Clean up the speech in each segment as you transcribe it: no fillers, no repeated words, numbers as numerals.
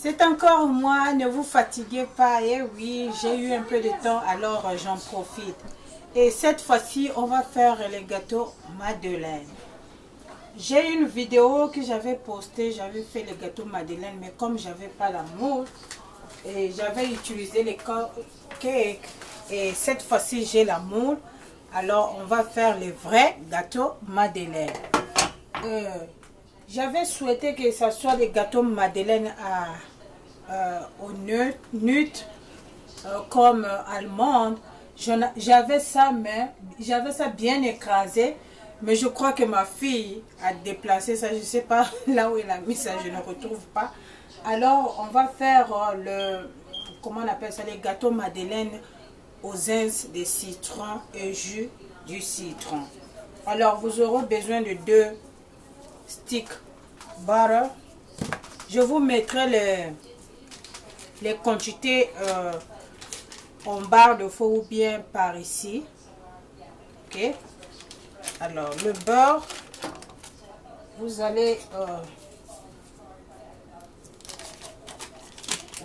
C'est encore moi, ne vous fatiguez pas. Et oui, j'ai eu un peu de temps, alors j'en profite. Et cette fois-ci, on va faire les gâteaux Madeleine. J'ai une vidéo que j'avais postée, j'avais fait les gâteaux Madeleine, mais comme j'avais pas la moule, et j'avais utilisé les cakes, et cette fois-ci j'ai la moule, alors on va faire les vrais gâteaux Madeleine. J'avais souhaité que ce soit des gâteaux Madeleine au nut, comme allemande. J'avais ça, mais j'avais ça bien écrasé. Mais je crois que ma fille a déplacé ça. Je ne sais pas là où elle a mis ça, je ne retrouve pas. Alors, on va faire comment on appelle ça, les gâteaux Madeleine aux ins de citron et jus du citron. Alors, vous aurez besoin de 2 sticks butter. Je vous mettrai les quantités en barre de feu ou bien par ici. Ok. Alors, le beurre, vous allez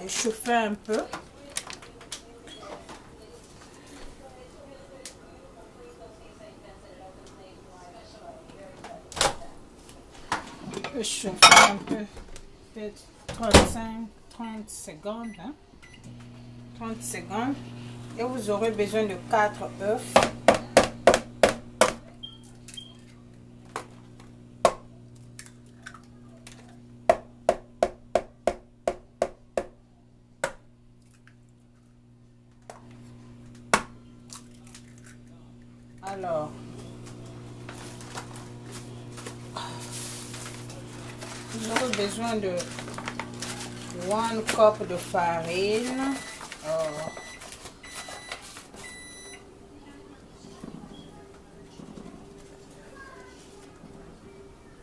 le chauffer un peu. Le chauffer un peu, peut-être 30 secondes. Hein? 30 secondes. Et vous aurez besoin de 4 œufs. Alors, vous aurez besoin de 1 cup de farine.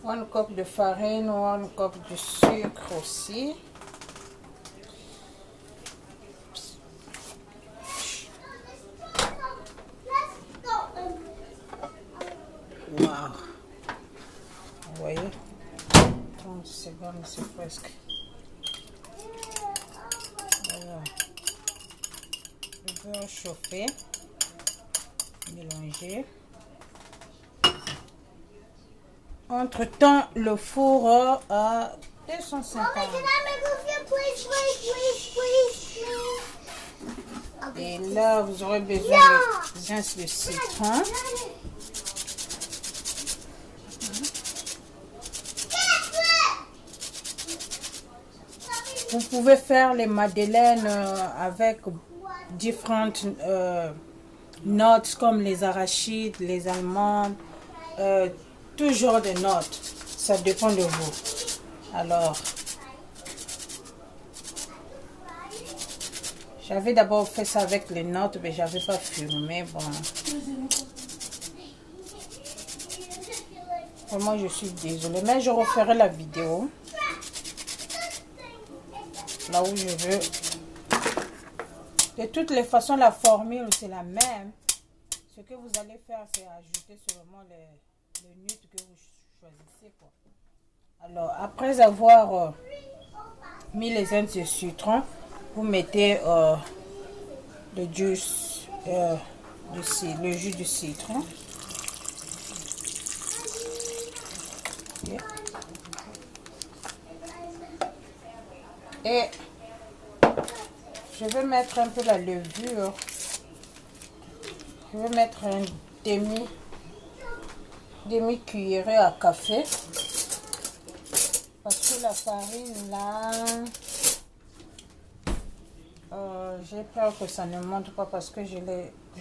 1 cup de farine, 1 cup de sucre aussi. Wow. Vous voyez, 30 secondes, c'est presque. Voilà. Le beurre chauffé, mélanger. Entre-temps, le four à 250. Et là, vous aurez besoin de rince de citron. Vous pouvez faire les madeleines avec différentes notes comme les arachides, les amandes, tout genre de notes. Ça dépend de vous. Alors, j'avais d'abord fait ça avec les notes, mais j'avais pas filmé. Bon. Vraiment, je suis désolée, mais je referai la vidéo. Là où je veux. De toutes les façons, la formule, c'est la même. Ce que vous allez faire, c'est ajouter seulement les nuts que vous choisissez. Quoi. Alors, après avoir mis les ins de citron, vous mettez le jus du citron. Okay. Et je vais mettre un peu la levure. Je vais mettre un demi cuillerée à café. Parce que la farine là, j'ai peur que ça ne monte pas parce que je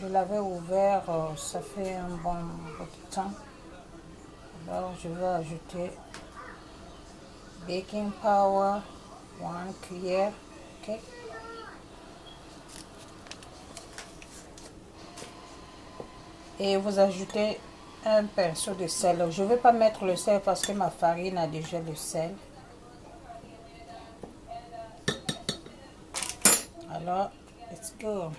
l'avais ouvert, ça fait un bon bout de temps. Alors je vais ajouter baking powder, 1 cuillère, ok. Et vous ajoutez un pinceau de sel. Je ne vais pas mettre le sel parce que ma farine a déjà le sel. Alors, let's go.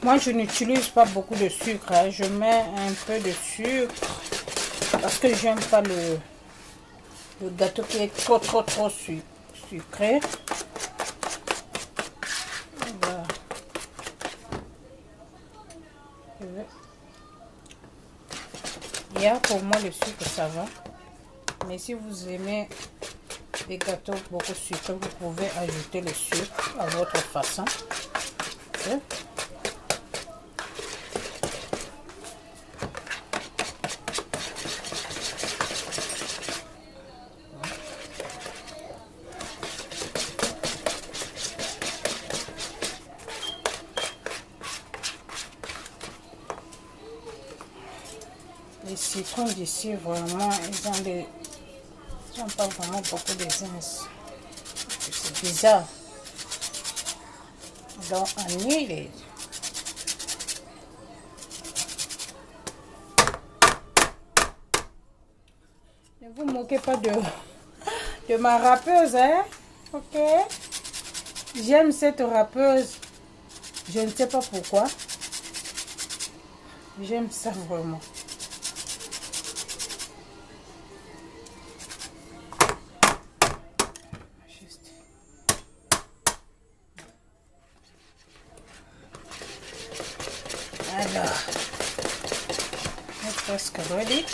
Moi, je n'utilise pas beaucoup de sucre. Hein. Je mets un peu de sucre parce que j'aime pas le gâteau qui est trop sucré. Voilà. Hier, pour moi, le sucre, ça va. Mais si vous aimez les gâteaux beaucoup sucrés, vous pouvez ajouter le sucre à votre façon. Okay. Les citrons d'ici, vraiment, ils n'ont pas vraiment beaucoup d'essence. C'est bizarre. Donc, I need it. Ne vous moquez pas de ma rappeuse, hein? Ok? J'aime cette rappeuse. Je ne sais pas pourquoi. J'aime ça vraiment. Alors, c'est presque ready.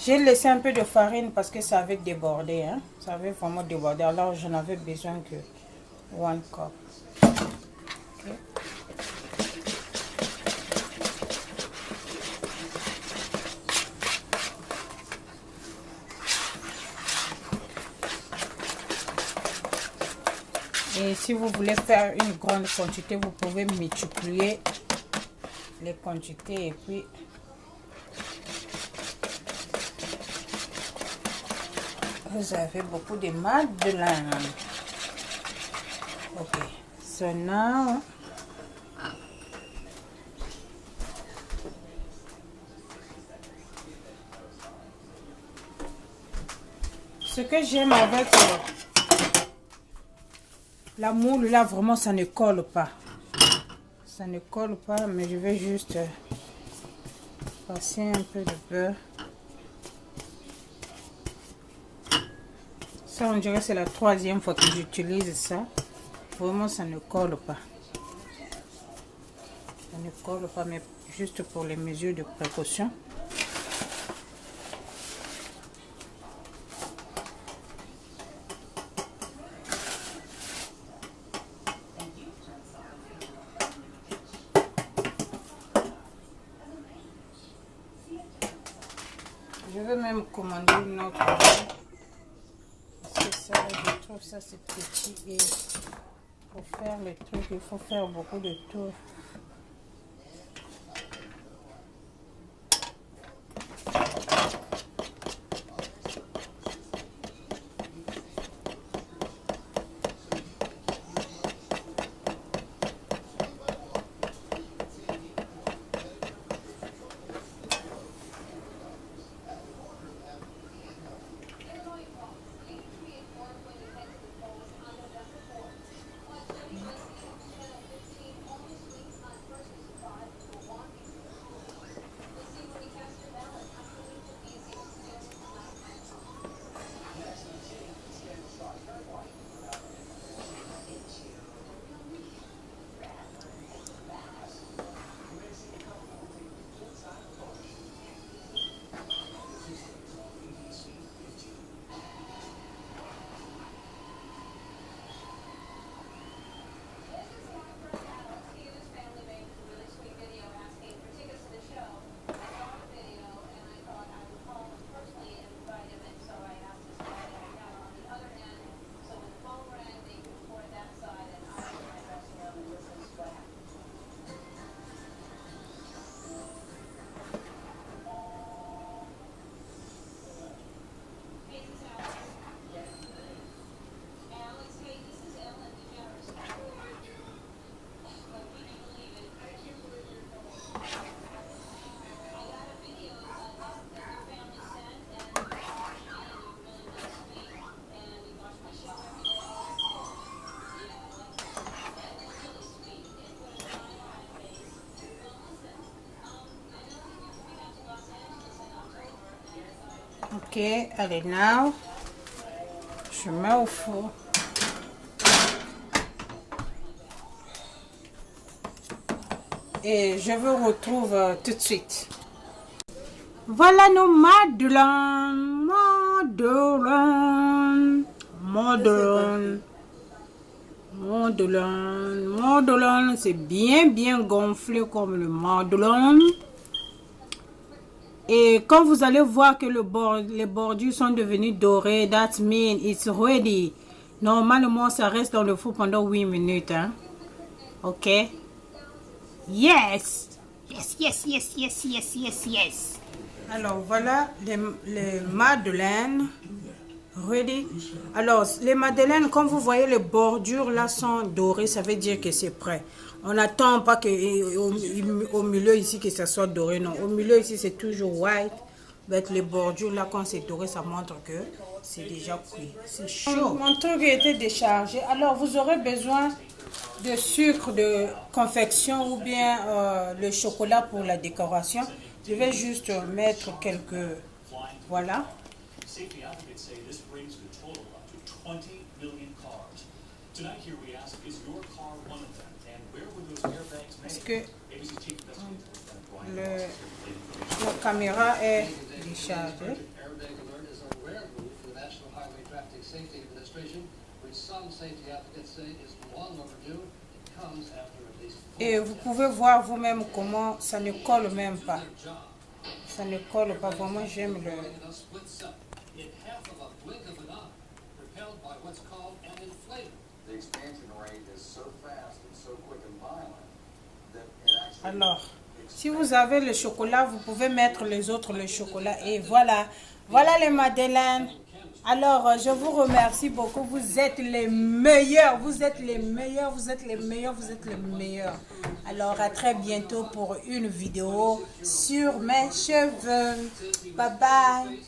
J'ai laissé un peu de farine parce que ça avait débordé. Hein? Ça avait vraiment débordé. Alors, je n'avais besoin que 1 cup. Okay. Et si vous voulez faire une grande quantité, vous pouvez multiplier les quantités et puis vous avez beaucoup de madeleine. Ok, so now ce que j'aime avec la moule là, vraiment ça ne colle pas. Ça ne colle pas, mais je vais juste passer un peu de beurre. Ça, on dirait que c'est la 3e fois que j'utilise ça. Vraiment, ça ne colle pas. Ça ne colle pas, mais juste pour les mesures de précaution. Je vais même commander une autre. Parce que ça, je trouve ça c'est petit et pour faire le truc, il faut faire beaucoup de tours. Ok, allez, now, je mets au four. Et je vous retrouve tout de suite. Voilà nos madeleines. Madeleine, c'est bien gonflé comme le madeleine. Et quand vous allez voir que les bordures sont devenues dorées, that means it's ready. Normalement, ça reste dans le four pendant 8 minutes. Hein? Ok. Yes. Yes. Alors, voilà les madeleines. Ready. Alors, les madeleines, comme vous voyez, les bordures là sont dorées, ça veut dire que c'est prêt. On n'attend pas que au milieu ici que ça soit doré, non. Au milieu ici, c'est toujours white. Avec les bordures là, quand c'est doré, ça montre que c'est déjà cuit. C'est chaud. Mon truc a été déchargé. Alors, vous aurez besoin de sucre de confection ou bien le chocolat pour la décoration. Je vais juste mettre quelques... Voilà. Est-ce que la caméra est déchargée? Et vous pouvez voir vous-même comment ça ne colle même pas. Ça ne colle pas. Vraiment, j'aime le... Alors, si vous avez le chocolat, vous pouvez mettre les autres le chocolat. Et voilà, voilà les madeleines. Alors, je vous remercie beaucoup. Vous êtes les meilleurs. Vous êtes les meilleurs. Alors, à très bientôt pour une vidéo sur mes cheveux. Bye bye.